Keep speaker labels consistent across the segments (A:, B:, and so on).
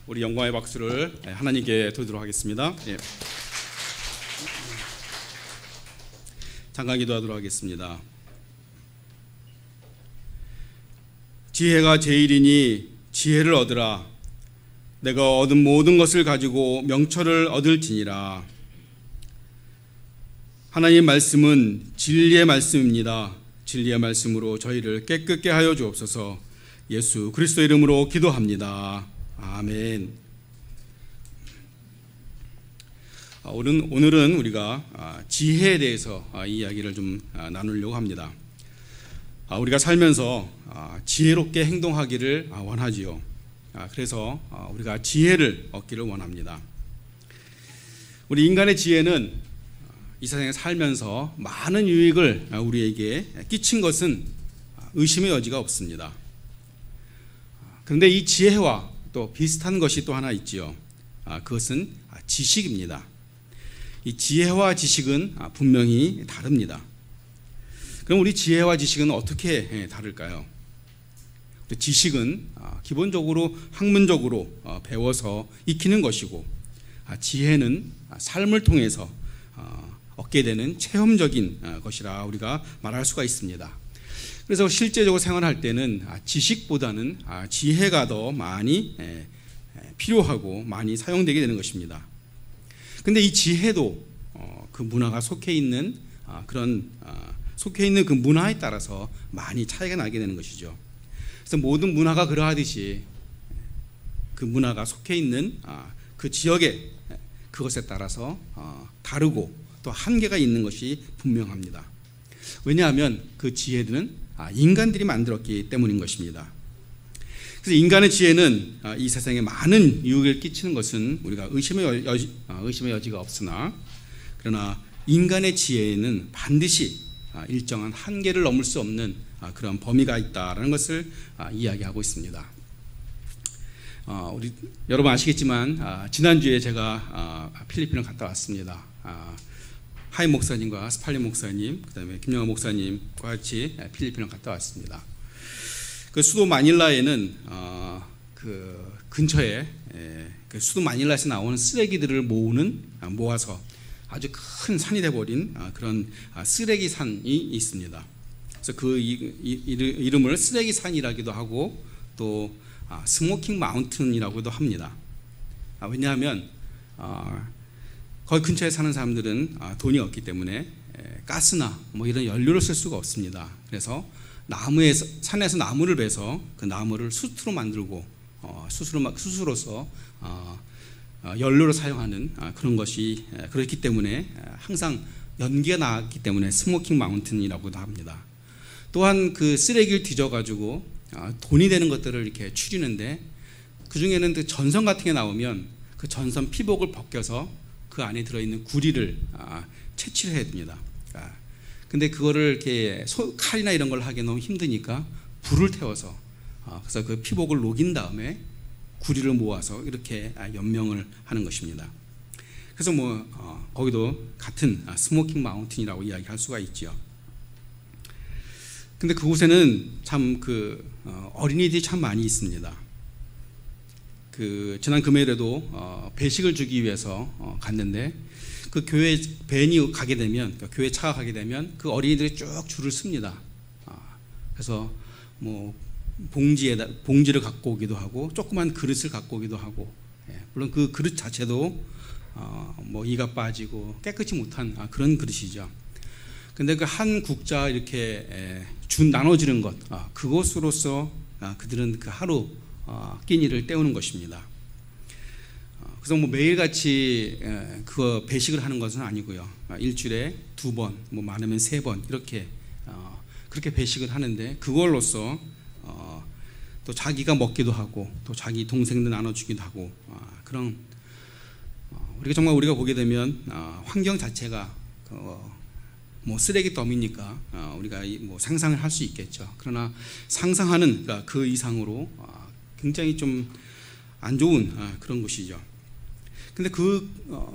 A: 우리 영광의 박수를 하나님께 드리도록 하겠습니다. 잠깐 기도하도록 하겠습니다. 지혜가 제일이니 지혜를 얻으라. 내가 얻은 모든 것을 가지고 명철을 얻을지니라. 하나님의 말씀은 진리의 말씀입니다. 진리의 말씀으로 저희를 깨끗게 하여 주옵소서. 예수 그리스도 이름으로 기도합니다. 아멘. 오늘은 우리가 지혜에 대해서 이야기를 좀 나누려고 합니다. 우리가 살면서 지혜롭게 행동하기를 원하지요. 그래서 우리가 지혜를 얻기를 원합니다. 우리 인간의 지혜는 이 세상에 살면서 많은 유익을 우리에게 끼친 것은 의심의 여지가 없습니다. 그런데 이 지혜와 또 비슷한 것이 또 하나 있지요. 그것은 지식입니다. 이 지혜와 지식은 분명히 다릅니다. 그럼 우리 지혜와 지식은 어떻게 다를까요? 지식은 기본적으로 학문적으로 배워서 익히는 것이고, 지혜는 삶을 통해서 얻게 되는 체험적인 것이라 우리가 말할 수가 있습니다. 그래서 실제적으로 생활할 때는 지식보다는 지혜가 더 많이 필요하고 많이 사용되게 되는 것입니다. 그런데 이 지혜도 그 문화가 속해 있는 그 문화에 따라서 많이 차이가 나게 되는 것이죠. 그래서 모든 문화가 그러하듯이 그 문화가 속해 있는 그 지역의 그것에 따라서 다르고 또 한계가 있는 것이 분명합니다. 왜냐하면 그 지혜들은 인간들이 만들었기 때문인 것입니다. 그래서 인간의 지혜는 이 세상에 많은 유익을 끼치는 것은 우리가 의심의 여지가 없으나, 그러나 인간의 지혜에는 반드시 일정한 한계를 넘을 수 없는 그런 범위가 있다는 것을 이야기하고 있습니다. 우리 여러분 아시겠지만 지난주에 제가 필리핀을 갔다 왔습니다. 하임 목사님과 스팔리 목사님, 그다음에 김영하 목사님과 같이 필리핀을 갔다 왔습니다. 그 수도 마닐라에는 그 근처에 그 수도 마닐라에서 나오는 쓰레기들을 모아서 아주 큰 산이 돼버린 그런 쓰레기 산이 있습니다. 그래서 그 이름을 쓰레기 산이라기도 하고 또 스모킹 마운틴이라고도 합니다. 왜냐하면 거기 근처에 사는 사람들은 돈이 없기 때문에 가스나 뭐 이런 연료를 쓸 수가 없습니다. 그래서 산에서 나무를 베서 그 나무를 수트로 만들고 수수로서 연료로 사용하는 그런 것이 그렇기 때문에 항상 연기가 나기 때문에 스모킹 마운틴이라고도 합니다. 또한 그 쓰레기를 뒤져가지고 돈이 되는 것들을 이렇게 추리는데, 그 중에는 그 전선 같은 게 나오면 그 전선 피복을 벗겨서 그 안에 들어있는 구리를 채취를 해야 됩니다. 근데 그거를 이렇게 칼이나 이런 걸 하기 너무 힘드니까 불을 태워서 그래서 그 피복을 녹인 다음에 구리를 모아서 이렇게 연명을 하는 것입니다. 그래서 거기도 같은 스모킹 마운틴이라고 이야기할 수가 있죠. 근데 그곳에는 참 어린이들이 참 많이 있습니다. 지난 금요일에도 배식을 주기 위해서 갔는데, 그 교회 밴이 가게 되면, 교회 차가 가게 되면 그 어린이들이 쭉 줄을 씁니다. 그래서 봉지를 갖고 오기도 하고 조그만 그릇을 갖고 오기도 하고, 물론 그 그릇 자체도 이가 빠지고 깨끗이 못한 그런 그릇이죠. 근데 그 한 국자 이렇게 나눠주는 것, 그것으로서 그들은 그 하루 끼니를 때우는 것입니다. 그래서 매일같이 그거 배식을 하는 것은 아니고요. 일주일에 2번, 많으면 3번 이렇게 그렇게 배식을 하는데, 그걸로써 또 자기가 먹기도 하고 또 자기 동생들 나눠주기도 하고, 그런 우리가 보게 되면 환경 자체가 쓰레기 더미니까 우리가 상상을 할 수 있겠죠. 그러나 상상하는 그 이상으로 굉장히 좀 안 좋은 그런 곳이죠. 근데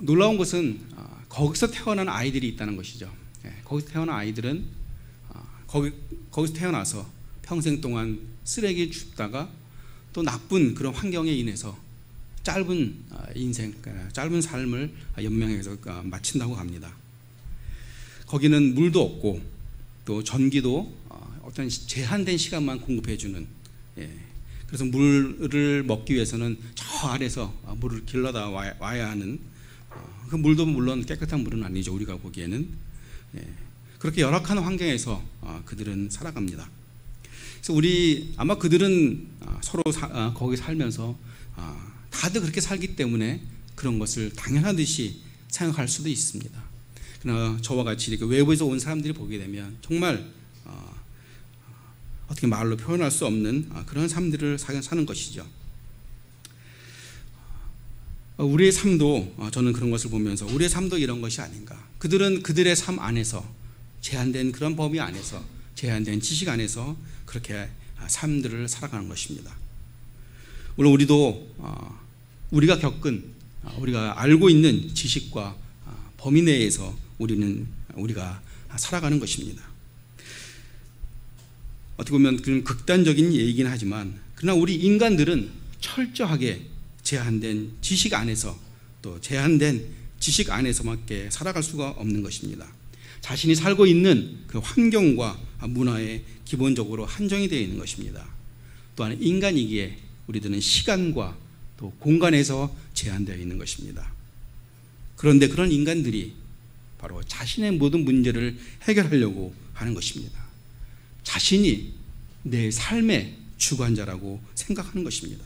A: 놀라운 것은 거기서 태어난 아이들이 있다는 것이죠. 거기서 태어난 아이들은 거기서 태어나서 평생 동안 쓰레기를 줍다가 또 나쁜 그런 환경에 인해서 짧은 인생, 짧은 삶을 연명해서 마친다고 합니다. 거기는 물도 없고 또 전기도 어떤 제한된 시간만 공급해주는, 그래서 물을 먹기 위해서는 저 아래서 물을 길러다 와야 하는, 그 물도 물론 깨끗한 물은 아니죠, 우리가 보기에는. 그렇게 열악한 환경에서 그들은 살아갑니다. 그래서 아마 그들은 서로 거기 살면서 다들 그렇게 살기 때문에 그런 것을 당연하듯이 생각할 수도 있습니다. 그러나 저와 같이 이렇게 외부에서 온 사람들이 보게 되면 정말 어떻게 말로 표현할 수 없는 그런 삶들을 사는 것이죠. 우리의 삶도, 저는 그런 것을 보면서 우리의 삶도 이런 것이 아닌가. 그들은 그들의 삶 안에서, 제한된 그런 범위 안에서, 제한된 지식 안에서 그렇게 삶들을 살아가는 것입니다. 물론 우리도 우리가 겪은, 우리가 알고 있는 지식과 범위 내에서 우리가 살아가는 것입니다. 어떻게 보면 그런 극단적인 얘기긴 하지만, 그러나 우리 인간들은 철저하게 제한된 지식 안에서, 또 제한된 지식 안에서밖에 살아갈 수가 없는 것입니다. 자신이 살고 있는 그 환경과 문화에 기본적으로 한정이 되어 있는 것입니다. 또한 인간이기에 우리들은 시간과 또 공간에서 제한되어 있는 것입니다. 그런데 그런 인간들이 바로 자신의 모든 문제를 해결하려고 하는 것입니다. 자신이 내 삶의 주관자라고 생각하는 것입니다.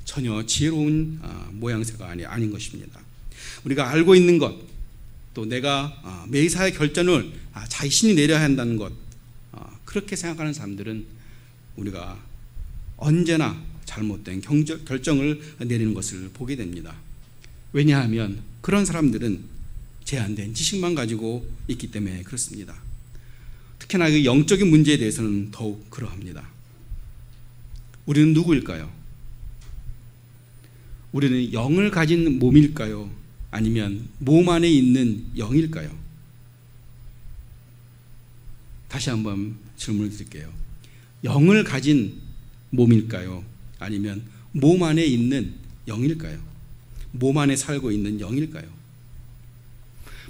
A: 전혀 지혜로운 모양새가 아닌 것입니다. 우리가 알고 있는 것, 또 내가 매사의 결정을 자신이 내려야 한다는 것, 그렇게 생각하는 사람들은 우리가 언제나 잘못된 결정을 내리는 것을 보게 됩니다. 왜냐하면 그런 사람들은 제한된 지식만 가지고 있기 때문에 그렇습니다. 특히나 그 영적인 문제에 대해서는 더욱 그러합니다. 우리는 누구일까요? 우리는 영을 가진 몸일까요? 아니면 몸 안에 있는 영일까요? 다시 한번 질문을 드릴게요. 영을 가진 몸일까요? 아니면 몸 안에 있는 영일까요? 몸 안에 살고 있는 영일까요?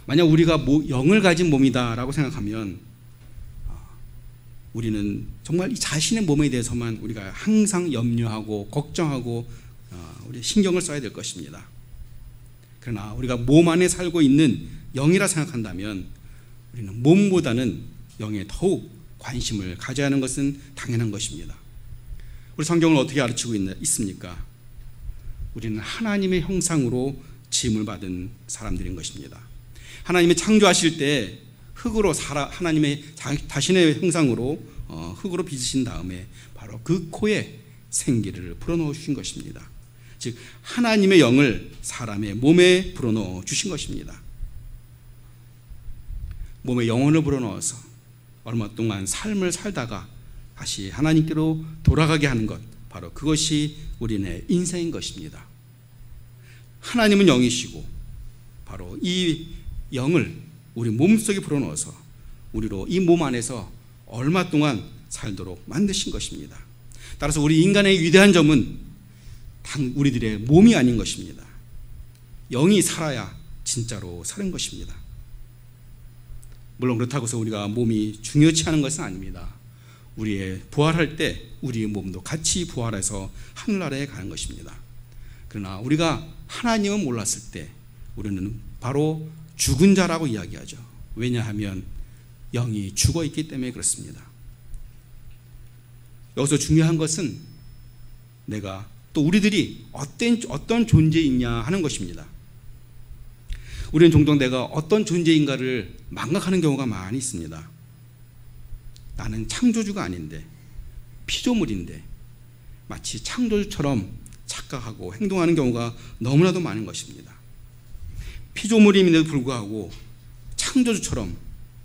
A: 만약 우리가 영을 가진 몸이다라고 생각하면 우리는 정말 이 자신의 몸에 대해서만 우리가 항상 염려하고 걱정하고 우리 신경을 써야 될 것입니다. 그러나 우리가 몸 안에 살고 있는 영이라 생각한다면 우리는 몸보다는 영에 더욱 관심을 가져야 하는 것은 당연한 것입니다. 우리 성경을 어떻게 가르치고 있습니까? 우리는 하나님의 형상으로 지음을 받은 사람들인 것입니다. 하나님이 창조하실 때 흙으로 하나님의 자신의 형상으로 흙으로 빚으신 다음에 바로 그 코에 생기를 불어넣어 주신 것입니다. 즉 하나님의 영을 사람의 몸에 불어넣어 주신 것입니다. 몸에 영혼을 불어넣어서 얼마 동안 삶을 살다가 다시 하나님께로 돌아가게 하는 것, 바로 그것이 우리의 인생인 것입니다. 하나님은 영이시고 바로 이 영을 우리 몸속에 불어넣어서 우리로 이 몸 안에서 얼마 동안 살도록 만드신 것입니다. 따라서 우리 인간의 위대한 점은 우리들의 몸이 아닌 것입니다. 영이 살아야 진짜로 사는 것입니다. 물론 그렇다고 해서 우리가 몸이 중요치 않은 것은 아닙니다. 우리의 부활할 때 우리의 몸도 같이 부활해서 하늘나라에 가는 것입니다. 그러나 우리가 하나님을 몰랐을 때 우리는 바로 죽은 자라고 이야기하죠. 왜냐하면 영이 죽어 있기 때문에 그렇습니다. 여기서 중요한 것은 내가 또 우리들이 어떤 존재이냐 하는 것입니다. 우리는 종종 내가 어떤 존재인가를 망각하는 경우가 많이 있습니다. 나는 창조주가 아닌데, 피조물인데 마치 창조주처럼 착각하고 행동하는 경우가 너무나도 많은 것입니다. 피조물임에도 불구하고 창조주처럼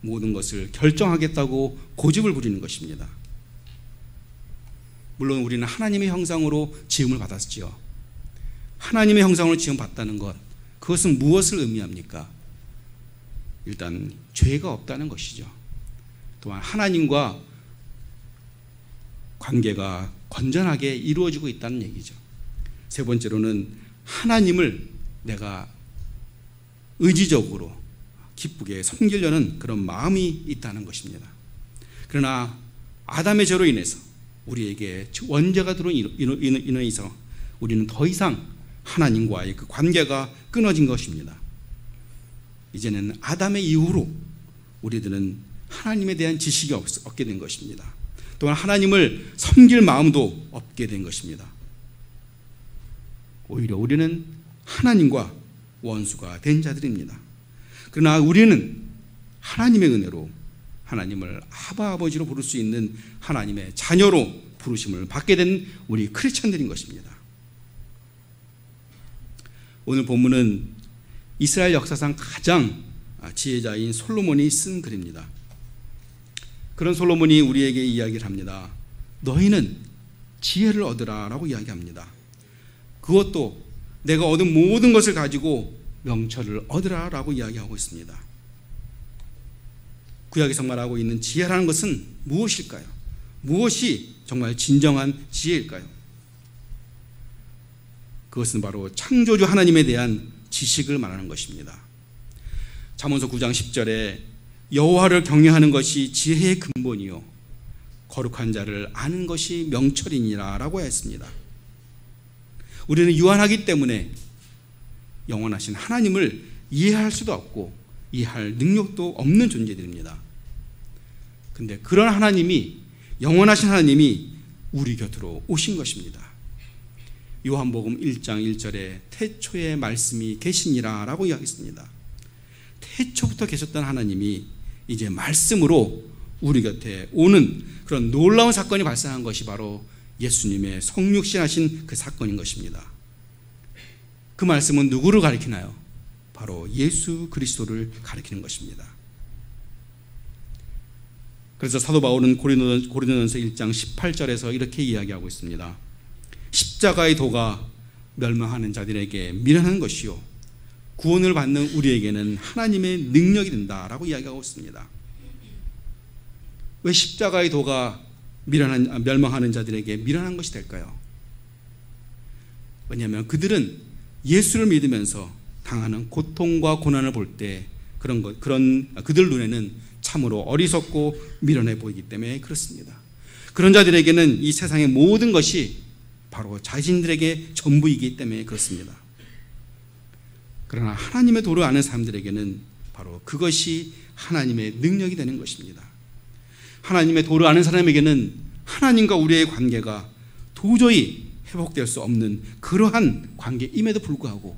A: 모든 것을 결정하겠다고 고집을 부리는 것입니다. 물론 우리는 하나님의 형상으로 지음을 받았지요. 하나님의 형상으로 지음 받다는 것, 그것은 무엇을 의미합니까? 일단 죄가 없다는 것이죠. 또한 하나님과 관계가 건전하게 이루어지고 있다는 얘기죠. 세 번째로는 하나님을 내가 의지적으로 기쁘게 섬기려는 그런 마음이 있다는 것입니다. 그러나 아담의 죄로 인해서 우리에게 원죄가 인해서 우리는 더 이상 하나님과의 그 관계가 끊어진 것입니다. 이제는 아담의 이후로 우리들은 하나님에 대한 지식이 없게 된 것입니다. 또한 하나님을 섬길 마음도 없게 된 것입니다. 오히려 우리는 하나님과 원수가 된 자들입니다. 그러나 우리는 하나님의 은혜로 하나님을 아바 아버지로 부를 수 있는 하나님의 자녀로 부르심을 받게 된 우리 크리스천들인 것입니다. 오늘 본문은 이스라엘 역사상 가장 지혜자인 솔로몬이 쓴 글입니다. 그런 솔로몬이 우리에게 이야기를 합니다. 너희는 지혜를 얻으라 라고 이야기합니다. 그것도 내가 얻은 모든 것을 가지고 명철을 얻으라 라고 이야기하고 있습니다. 구약에서 말하고 있는 지혜라는 것은 무엇일까요? 무엇이 정말 진정한 지혜일까요? 그것은 바로 창조주 하나님에 대한 지식을 말하는 것입니다. 잠언서 9장 10절에 여호와를 경외하는 것이 지혜의 근본이요 거룩한 자를 아는 것이 명철이니라 라고 했습니다. 우리는 유한하기 때문에 영원하신 하나님을 이해할 수도 없고 이해할 능력도 없는 존재들입니다. 그런데 그런 하나님이, 영원하신 하나님이 우리 곁으로 오신 것입니다. 요한복음 1장 1절에 태초에 말씀이 계시니라 라고 이야기했습니다. 태초부터 계셨던 하나님이 이제 말씀으로 우리 곁에 오는 그런 놀라운 사건이 발생한 것이 바로 예수님의 성육신하신 그 사건인 것입니다. 그 말씀은 누구를 가리키나요? 바로 예수 그리스도를 가리키는 것입니다. 그래서 사도 바울은 고린도전서 1장 18절에서 이렇게 이야기하고 있습니다. 십자가의 도가 멸망하는 자들에게 미련한 것이요 구원을 받는 우리에게는 하나님의 능력이 된다라고 이야기하고 있습니다. 왜 십자가의 도가 멸망하는 자들에게 미련한 것이 될까요? 왜냐하면 그들은 예수를 믿으면서 당하는 고통과 고난을 볼 때 그들 눈에는 참으로 어리석고 미련해 보이기 때문에 그렇습니다. 그런 자들에게는 이 세상의 모든 것이 바로 자신들에게 전부이기 때문에 그렇습니다. 그러나 하나님의 도를 아는 사람들에게는 바로 그것이 하나님의 능력이 되는 것입니다. 하나님의 도를 아는 사람에게는 하나님과 우리의 관계가 도저히 회복될 수 없는 그러한 관계임에도 불구하고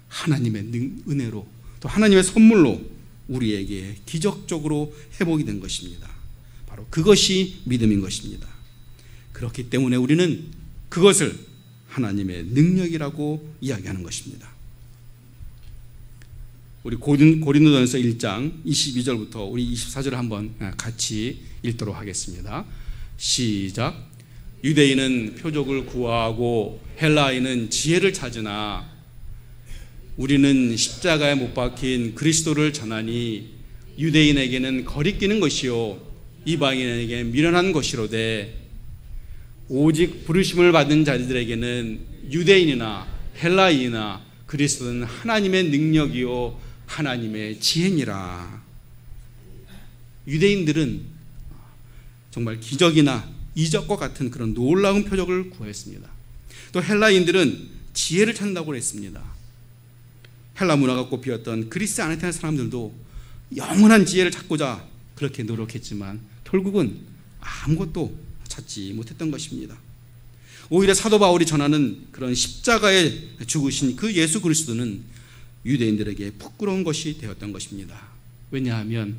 A: 하나님의 은혜로 또 하나님의 선물로 우리에게 기적적으로 회복이 된 것입니다. 바로 그것이 믿음인 것입니다. 그렇기 때문에 우리는 그것을 하나님의 능력이라고 이야기하는 것입니다. 우리 고린도전서 1장 22절부터 우리 24절을 한번 같이 읽도록 하겠습니다. 시작. 유대인은 표적을 구하고 헬라인은 지혜를 찾으나 우리는 십자가에 못 박힌 그리스도를 전하니 유대인에게는 거리끼는 것이요 이방인에게 미련한 것이로되 오직 부르심을 받은 자들에게는 유대인이나 헬라인이나 그리스도는 하나님의 능력이요 하나님의 지혜니라. 유대인들은 정말 기적이나 이적과 같은 그런 놀라운 표적을 구했습니다. 또 헬라인들은 지혜를 찾는다고 했습니다. 헬라 문화가 꽃피었던 그리스 안에 사는 사람들도 영원한 지혜를 찾고자 그렇게 노력했지만 결국은 아무것도 찾지 못했던 것입니다. 오히려 사도 바울이 전하는 그런 십자가에 죽으신 그 예수 그리스도는 유대인들에게 부끄러운 것이 되었던 것입니다. 왜냐하면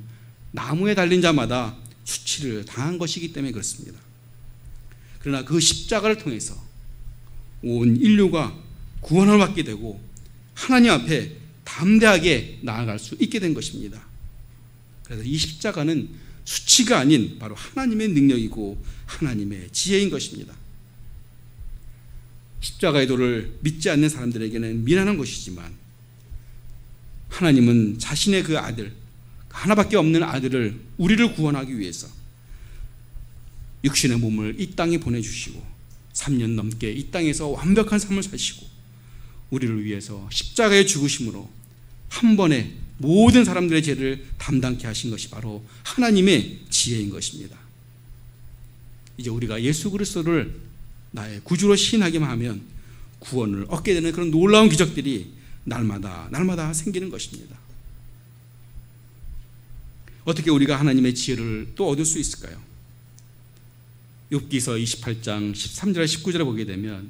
A: 나무에 달린 자마다 수치를 당한 것이기 때문에 그렇습니다. 그러나 그 십자가를 통해서 온 인류가 구원을 받게 되고 하나님 앞에 담대하게 나아갈 수 있게 된 것입니다. 그래서 이 십자가는 수치가 아닌 바로 하나님의 능력이고 하나님의 지혜인 것입니다. 십자가의 도를 믿지 않는 사람들에게는 미련한 것이지만 하나님은 자신의 그 아들, 하나밖에 없는 아들을 우리를 구원하기 위해서 육신의 몸을 이 땅에 보내주시고 3년 넘게 이 땅에서 완벽한 삶을 사시고 우리를 위해서 십자가의 죽으심으로 한 번에 모든 사람들의 죄를 담당케 하신 것이 바로 하나님의 지혜인 것입니다. 이제 우리가 예수 그리스도를 나의 구주로 시인하기만 하면 구원을 얻게 되는 그런 놀라운 기적들이 날마다 생기는 것입니다. 어떻게 우리가 하나님의 지혜를 또 얻을 수 있을까요? 욥기서 28장 13절 19절에 보게 되면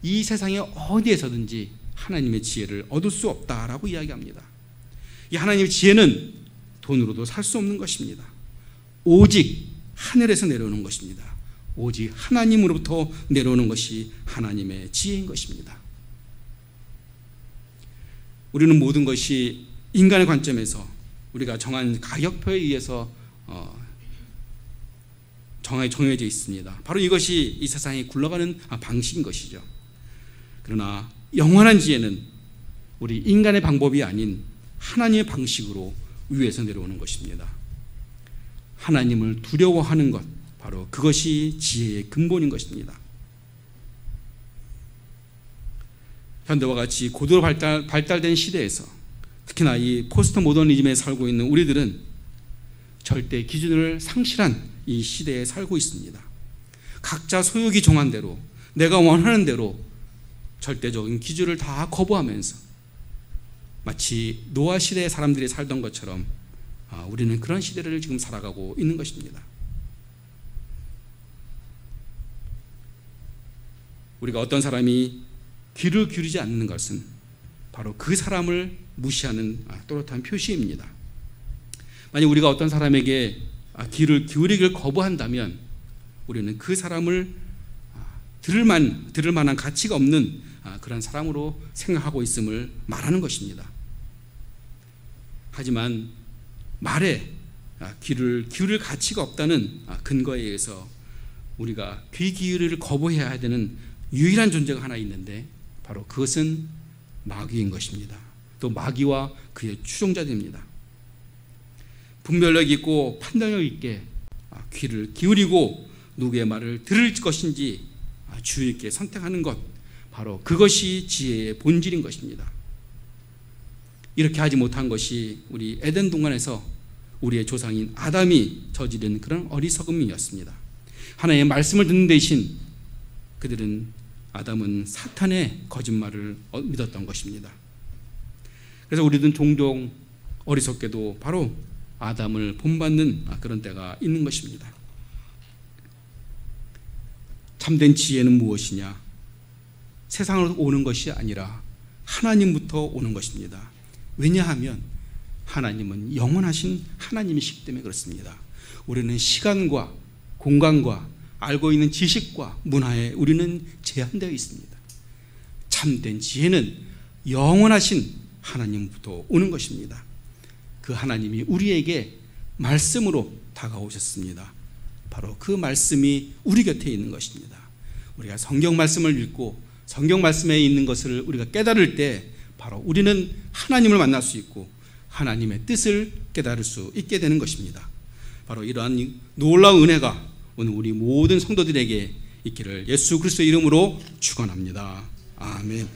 A: 이 세상에 어디에서든지 하나님의 지혜를 얻을 수 없다라고 이야기합니다. 이 하나님의 지혜는 돈으로도 살 수 없는 것입니다. 오직 하늘에서 내려오는 것입니다. 오직 하나님으로부터 내려오는 것이 하나님의 지혜인 것입니다. 우리는 모든 것이 인간의 관점에서 우리가 정한 가격표에 의해서 정해져 있습니다. 바로 이것이 이 세상이 굴러가는 방식인 것이죠. 그러나 영원한 지혜는 우리 인간의 방법이 아닌 하나님의 방식으로 위에서 내려오는 것입니다. 하나님을 두려워하는 것, 바로 그것이 지혜의 근본인 것입니다. 현대와 같이 고도로 발달된 시대에서 특히나 이 포스트 모더니즘에 살고 있는 우리들은 절대 기준을 상실한 이 시대에 살고 있습니다. 각자 소욕이 정한 대로 내가 원하는 대로 절대적인 기준을 다 거부하면서 마치 노아 시대의 사람들이 살던 것처럼 우리는 그런 시대를 지금 살아가고 있는 것입니다. 우리가 어떤 사람이 귀를 기울이지 않는 것은 바로 그 사람을 무시하는 또렷한 표시입니다. 만약 우리가 어떤 사람에게 귀를 기울이기를 거부한다면 우리는 그 사람을 들을 만한 가치가 없는 그런 사람으로 생각하고 있음을 말하는 것입니다. 하지만 말에 귀를 기울일 가치가 없다는 근거에 의해서 우리가 귀 기울이를 거부해야 되는 유일한 존재가 하나 있는데 바로 그것은 마귀인 것입니다. 또 마귀와 그의 추종자들입니다. 분별력 있고 판단력 있게 귀를 기울이고 누구의 말을 들을 것인지 주의 있게 선택하는 것, 바로 그것이 지혜의 본질인 것입니다. 이렇게 하지 못한 것이 우리 에덴 동산에서 우리의 조상인 아담이 저지른 그런 어리석음이었습니다. 하나님의 말씀을 듣는 대신 아담은 사탄의 거짓말을 믿었던 것입니다. 그래서 우리는 종종 어리석게도 바로 아담을 본받는 그런 때가 있는 것입니다. 참된 지혜는 무엇이냐? 세상으로 오는 것이 아니라 하나님부터 오는 것입니다. 왜냐하면 하나님은 영원하신 하나님이시기 때문에 그렇습니다. 우리는 시간과 공간과 알고 있는 지식과 문화에 우리는 제한되어 있습니다. 참된 지혜는 영원하신 하나님부터 오는 것입니다. 그 하나님이 우리에게 말씀으로 다가오셨습니다. 바로 그 말씀이 우리 곁에 있는 것입니다. 우리가 성경 말씀을 읽고 성경 말씀에 있는 것을 우리가 깨달을 때 바로 우리는 하나님을 만날 수 있고 하나님의 뜻을 깨달을 수 있게 되는 것입니다. 바로 이러한 놀라운 은혜가 오늘 우리 모든 성도들에게 있기를 예수 그리스도의 이름으로 축원합니다. 아멘.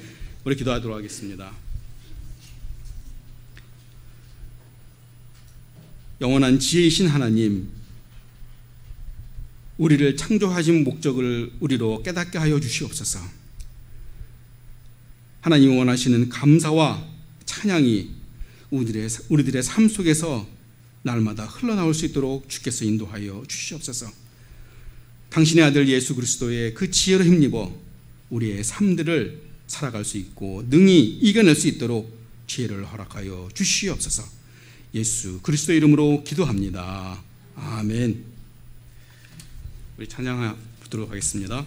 A: 우리 기도하도록 하겠습니다. 영원한 지혜이신 하나님, 우리를 창조하신 목적을 우리로 깨닫게 하여 주시옵소서. 하나님이 원하시는 감사와 찬양이 우리들의 삶 속에서 날마다 흘러나올 수 있도록 주께서 인도하여 주시옵소서. 당신의 아들 예수 그리스도의 그 지혜로 힘입어 우리의 삶들을 살아갈 수 있고 능히 이겨낼 수 있도록 지혜를 허락하여 주시옵소서. 예수 그리스도의 이름으로 기도합니다. 아멘. 우리 찬양하도록 하겠습니다.